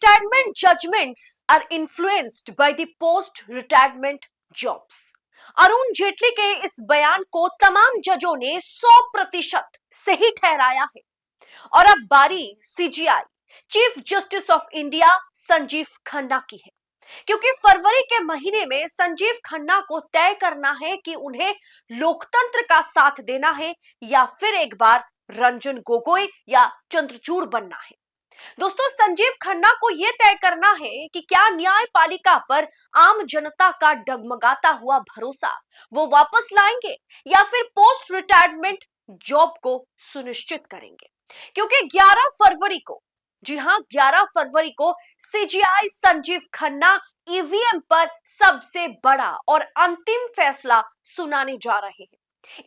Retirement judgments are influenced by the post-retirement jobs. Arun Jaitley के इस बयान को तमाम जजों ने 100% सही ठहराया है। और अब बारी CGI chief justice of India Sanjeev Khanna की है, क्योंकि फरवरी के महीने में संजीव खन्ना को तय करना है कि उन्हें लोकतंत्र का साथ देना है या फिर एक बार रंजन गोगोई या चंद्रचूड़ बनना है। दोस्तों, संजीव खन्ना को यह तय करना है कि क्या न्यायपालिका पर आम जनता का डगमगाता हुआ भरोसा वो वापस लाएंगे या फिर पोस्ट रिटायरमेंट जॉब को सुनिश्चित करेंगे। क्योंकि 11 फरवरी को, जी हां 11 फरवरी को सीजीआई संजीव खन्ना ईवीएम पर सबसे बड़ा और अंतिम फैसला सुनाने जा रहे हैं।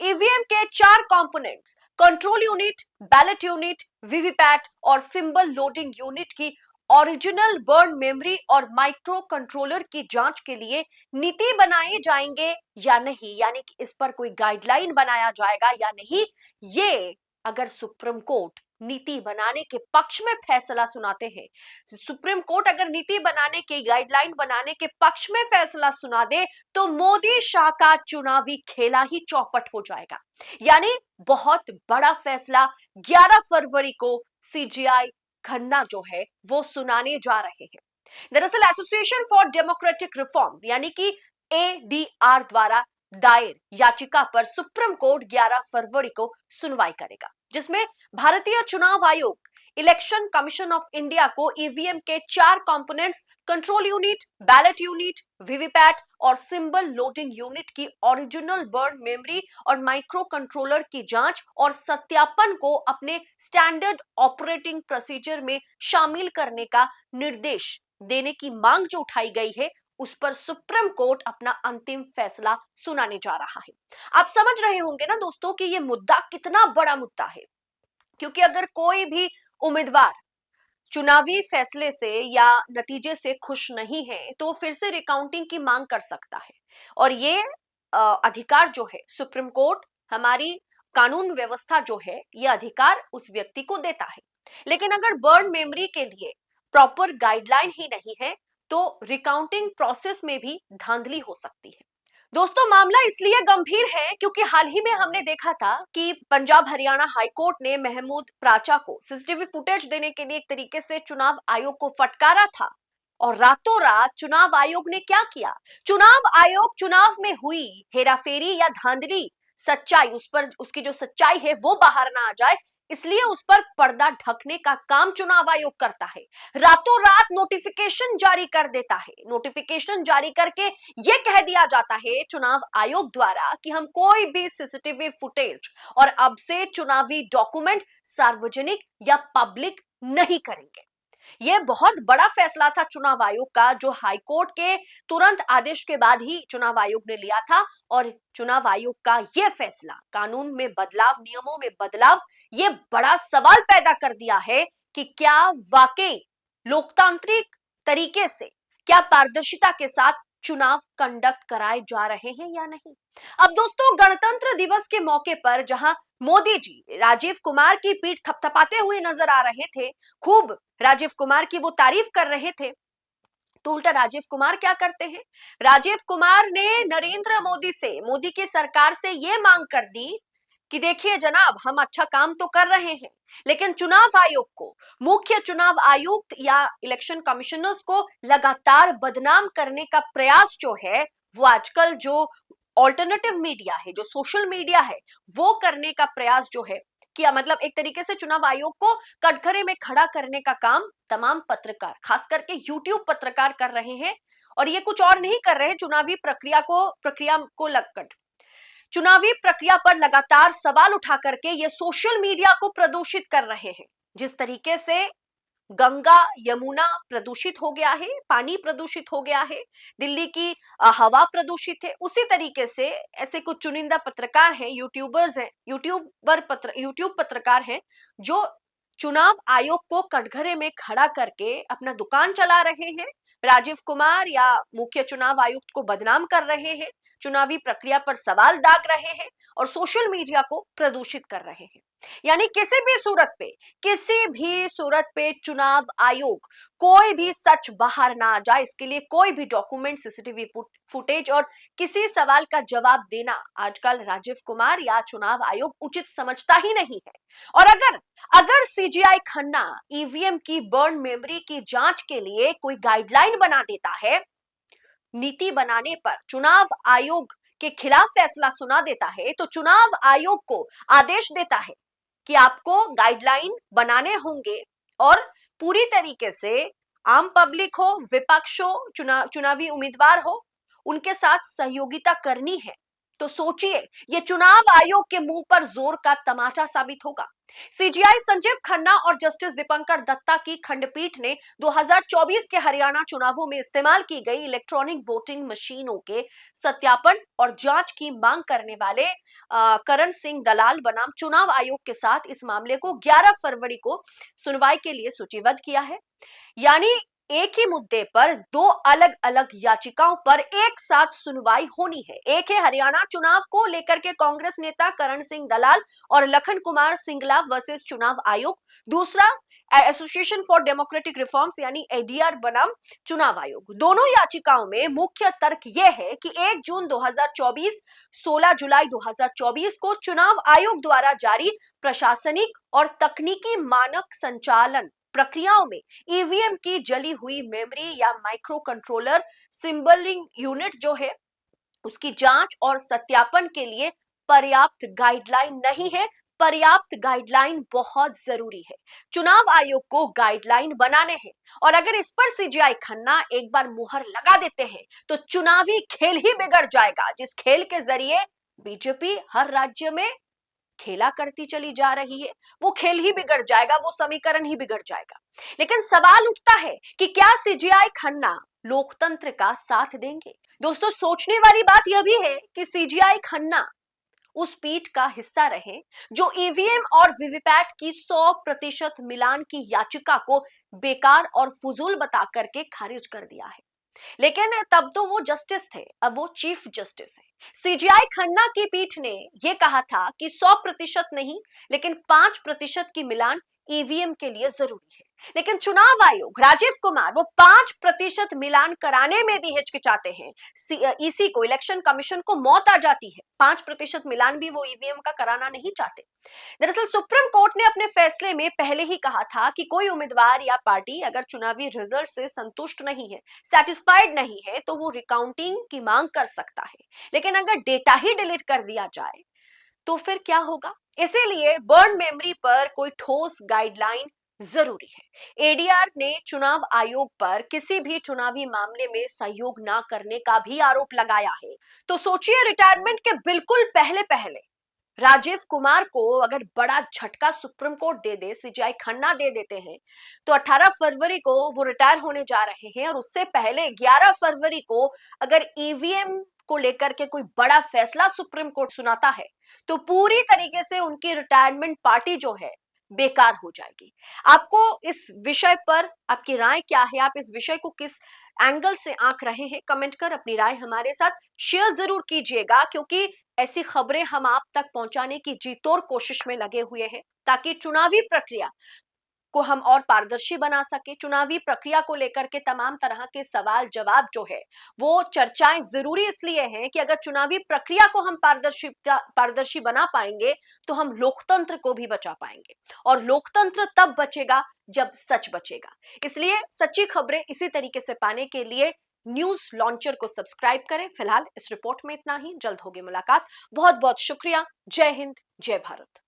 ईवीएम के 4 components, control unit, ballot unit, VVPAT और सिंबल लोडिंग यूनिट की ओरिजिनल बर्न मेमोरी और माइक्रो कंट्रोलर की जांच के लिए नीति बनाए जाएंगे या नहीं, यानी कि इस पर कोई गाइडलाइन बनाया जाएगा या नहीं। ये अगर सुप्रीम कोर्ट नीति बनाने के पक्ष में फैसला सुनाते हैं, सुप्रीम कोर्ट अगर नीति बनाने की गाइडलाइन बनाने के पक्ष में फैसला सुना दे तो मोदी शाह का चुनावी खेला ही चौपट हो जाएगा। यानी बहुत बड़ा फैसला 11 फरवरी को सीजीआई खन्ना जो है वो सुनाने जा रहे हैं। दरअसल एसोसिएशन फॉर डेमोक्रेटिक रिफॉर्म यानी कि एडीआर द्वारा दायर याचिका पर सुप्रीम कोर्ट 11 फरवरी को सुनवाई करेगा, जिसमें भारतीय चुनाव आयोग, इलेक्शन कमीशन ऑफ इंडिया को ईवीएम के 4 components, control unit, ballot unit, VVPAT और सिंबल लोडिंग यूनिट की ओरिजिनल बर्न मेमोरी और माइक्रो कंट्रोलर की जांच और सत्यापन को अपने स्टैंडर्ड ऑपरेटिंग प्रोसीजर में शामिल करने का निर्देश देने की मांग जो उठाई गई है, उस पर सुप्रीम कोर्ट अपना अंतिम फैसला सुनाने जा रहा है। आप समझ रहे होंगे ना दोस्तों कि यह मुद्दा कितना बड़ा मुद्दा है, क्योंकि अगर कोई भी उम्मीदवार चुनावी फैसले से या नतीजे से खुश नहीं है तो फिर से रिकाउंटिंग की मांग कर सकता है, और ये अधिकार जो है सुप्रीम कोर्ट, हमारी कानून व्यवस्था जो है, यह अधिकार उस व्यक्ति को देता है। लेकिन अगर बर्न मेमोरी के लिए प्रॉपर गाइडलाइन ही नहीं है तो रिकाउंटिंग प्रोसेस में भी धांधली हो सकती है। दोस्तों, मामला इसलिए गंभीर है क्योंकि हाल ही में हमने देखा था कि पंजाब हरियाणा हाईकोर्ट ने महमूद प्राचा को सीसीटीवी फुटेज देने के लिए एक तरीके से चुनाव आयोग को फटकारा था, और रातों रात चुनाव आयोग ने क्या किया? चुनाव आयोग चुनाव में हुई हेराफेरी या धांधली, सच्चाई, उस पर उसकी जो सच्चाई है वो बाहर ना आ जाए, इसलिए उस पर पर्दा ढकने का काम चुनाव आयोग करता है। रातों रात नोटिफिकेशन जारी कर देता है। नोटिफिकेशन जारी करके यह कह दिया जाता है चुनाव आयोग द्वारा कि हम कोई भी सीसीटीवी फुटेज और अब से चुनावी डॉक्यूमेंट सार्वजनिक या पब्लिक नहीं करेंगे। यह बहुत बड़ा फैसला था चुनाव आयोग का, जो हाईकोर्ट के तुरंत आदेश के बाद ही चुनाव आयोग ने लिया था। और चुनाव आयोग का यह फैसला, कानून में बदलाव, नियमों में बदलाव, यह बड़ा सवाल पैदा कर दिया है कि क्या वाकई लोकतांत्रिक तरीके से, क्या पारदर्शिता के साथ चुनाव कंडक्ट कराए जा रहे हैं या नहीं। अब दोस्तों, गणतंत्र दिवस के मौके पर जहां मोदी जी राजीव कुमार की पीठ थपथपाते हुए नजर आ रहे थे, खूब राजीव कुमार की वो तारीफ कर रहे थे, तो उल्टा राजीव कुमार क्या करते हैं? राजीव कुमार ने नरेंद्र मोदी से, मोदी की सरकार से ये मांग कर दी कि देखिए जनाब, हम अच्छा काम तो कर रहे हैं, लेकिन चुनाव आयोग को, मुख्य चुनाव आयुक्त या इलेक्शन कमिश्नर्स को लगातार बदनाम करने का प्रयास जो है, वो आजकल जो ऑल्टरनेटिव मीडिया है, जो सोशल मीडिया है, वो करने का प्रयास जो है किया। मतलब एक तरीके से चुनाव आयोग को कटघरे में खड़ा करने का काम तमाम पत्रकार, खास करके यूट्यूब पत्रकार कर रहे हैं। और ये कुछ और नहीं कर रहे हैं, चुनावी प्रक्रिया को लगकर, चुनावी प्रक्रिया पर लगातार सवाल उठा करके ये सोशल मीडिया को प्रदूषित कर रहे हैं। जिस तरीके से गंगा यमुना प्रदूषित हो गया है, पानी प्रदूषित हो गया है, दिल्ली की हवा प्रदूषित है, उसी तरीके से ऐसे कुछ चुनिंदा पत्रकार हैं, यूट्यूबर्स हैं, यूट्यूब पत्रकार हैं, जो चुनाव आयोग को कटघरे में खड़ा करके अपना दुकान चला रहे हैं, राजीव कुमार या मुख्य चुनाव आयुक्त को बदनाम कर रहे हैं, चुनावी प्रक्रिया पर सवाल दाग रहे हैं और सोशल मीडिया को प्रदूषित कर रहे हैं। यानी किसी भी सूरत पे चुनाव आयोग कोई भी सच बाहर ना आ जाए, इसके लिए कोई भी डॉक्यूमेंट, सीसीटीवी फुटेज और किसी सवाल का जवाब देना आजकल राजीव कुमार या चुनाव आयोग उचित समझता ही नहीं है। और अगर अगर सीजीआई खन्ना ईवीएम की बर्न मेमोरी की जांच के लिए कोई गाइडलाइन बना देता है, नीति बनाने पर चुनाव आयोग के खिलाफ फैसला सुना देता है, तो चुनाव आयोग को आदेश देता है कि आपको गाइडलाइन बनाने होंगे और पूरी तरीके से आम पब्लिक हो, विपक्ष हो, चुनावी उम्मीदवार हो, उनके साथ सहयोगिता करनी है। तो सोचिए, ये चुनाव आयोग के मुंह पर जोर का तमाचा साबित होगा। सीजीआई संजीव खन्ना और जस्टिस दीपंकर दत्ता की खंडपीठ ने 2024 के हरियाणा चुनावों में इस्तेमाल की गई इलेक्ट्रॉनिक वोटिंग मशीनों के सत्यापन और जांच की मांग करने वाले करण सिंह दलाल बनाम चुनाव आयोग के साथ इस मामले को 11 फरवरी को सुनवाई के लिए सूचीबद्ध किया है। यानी एक ही मुद्दे पर दो अलग अलग याचिकाओं पर एक साथ सुनवाई होनी है। एक है हरियाणा चुनाव को लेकर के कांग्रेस नेता करण सिंह दलाल और लखन कुमार सिंगला वर्सेस चुनाव आयोग, दूसरा एसोसिएशन फॉर डेमोक्रेटिक रिफॉर्म्स यानी एडीआर बनाम चुनाव आयोग। दोनों याचिकाओं में मुख्य तर्क यह है कि 1 जून 2024, 16 जुलाई 2024 को चुनाव आयोग द्वारा जारी प्रशासनिक और तकनीकी मानक संचालन प्रक्रियाओं में ईवीएम की जली हुई मेमोरी या माइक्रो कंट्रोलर सिंबलिंग यूनिट जो है, उसकी जांच और सत्यापन के लिए पर्याप्त गाइडलाइन नहीं है। पर्याप्त गाइडलाइन बहुत जरूरी है। चुनाव आयोग को गाइडलाइन बनाने हैं और अगर इस पर सीजीआई खन्ना एक बार मुहर लगा देते हैं तो चुनावी खेल ही बिगड़ जाएगा, जिस खेल के जरिए बीजेपी हर राज्य में खेला करती चली जा रही है। वो खेल ही बिगड़ जाएगा, वो समीकरण ही बिगड़ जाएगा। लेकिन सवाल उठता है कि क्या सीजीआई खन्ना लोकतंत्र का साथ देंगे? दोस्तों, सोचने वाली बात यह भी है कि सीजीआई खन्ना उस पीठ का हिस्सा रहे जो ईवीएम और वीवीपैट की 100% मिलान की याचिका को बेकार और फुजूल बता करके खारिज कर दिया है। लेकिन तब तो वो जस्टिस थे, अब वो चीफ जस्टिस है। सीजीआई खन्ना की पीठ ने यह कहा था कि 100% नहीं, लेकिन 5% की मिलान ईवीएम के लिए जरूरी है। लेकिन चुनाव आयोग, राजीव कुमार, वो 5% मिलान कराने में भी हिचकिचाते हैं। ईसी को, इलेक्शन कमीशन को मौत आ जाती है, 5% मिलान भी वो ईवीएम का कराना नहीं चाहते। दरअसल सुप्रीम कोर्ट ने अपने फैसले में पहले ही कहा था कि कोई उम्मीदवार या पार्टी अगर चुनावी रिजल्ट से संतुष्ट नहीं है, सेटिस्फाइड नहीं है, तो वो रिकाउंटिंग की मांग कर सकता है। लेकिन अगर डेटा ही डिलीट कर दिया जाए तो फिर क्या होगा? इसीलिए बर्न मेमोरी पर कोई ठोस गाइडलाइन जरूरी है। एडीआर ने चुनाव आयोग पर किसी भी चुनावी मामले में सहयोग ना करने का भी आरोप लगाया है। तो सोचिए, रिटायरमेंट के बिल्कुल पहले पहले राजीव कुमार को अगर बड़ा झटका सुप्रीम कोर्ट दे दे, सीजीआई खन्ना दे देते हैं, तो 18 फरवरी को वो रिटायर होने जा रहे हैं और उससे पहले 11 फरवरी को अगर ईवीएम को लेकर के कोई बड़ा फैसला सुप्रीम कोर्ट सुनाता है तो पूरी तरीके से उनकी रिटायरमेंट पार्टी जो है बेकार हो जाएगी। आपको इस विषय पर आपकी राय क्या है? आप इस विषय को किस एंगल से आंक रहे हैं? कमेंट कर अपनी राय हमारे साथ शेयर जरूर कीजिएगा, क्योंकि ऐसी खबरें हम आप तक पहुंचाने की जी तोड़ कोशिश में लगे हुए हैं ताकि चुनावी प्रक्रिया को हम और पारदर्शी बना सके। चुनावी प्रक्रिया को लेकर के तमाम तरह के सवाल जवाब जो है वो चर्चाएं जरूरी इसलिए हैं कि अगर चुनावी प्रक्रिया को हम पारदर्शी बना पाएंगे तो हम लोकतंत्र को भी बचा पाएंगे, और लोकतंत्र तब बचेगा जब सच बचेगा। इसलिए सच्ची खबरें इसी तरीके से पाने के लिए न्यूज लॉन्चर को सब्सक्राइब करें। फिलहाल इस रिपोर्ट में इतना ही, जल्द होगी मुलाकात। बहुत बहुत शुक्रिया। जय हिंद, जय भारत।